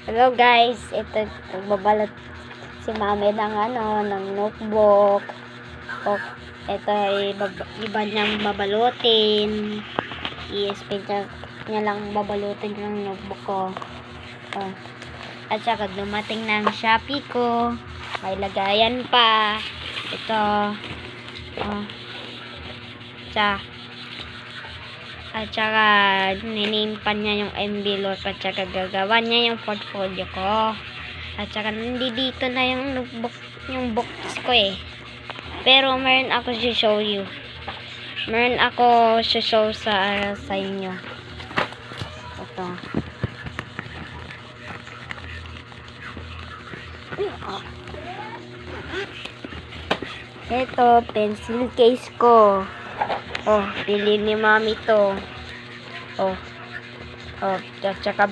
Hello guys, ito magbabalot si mami ng ng notebook. O, ito ay iba niyang babalutin. I-spin niya lang babalutin yung notebook ko. O, at saka dumating ng Shopee ko. May lagayan pa. Ito. O, at saka ninimpan niya yung envelope at saka gagawa niya yung portfolio ko. At saka nandito na yung notebook, yung box ko eh. Pero meron ako show you. Meron ako show sa inyo. Ito. Ito, pencil case ko. Oh, pili ni mami to. Oh. Oh, tsaka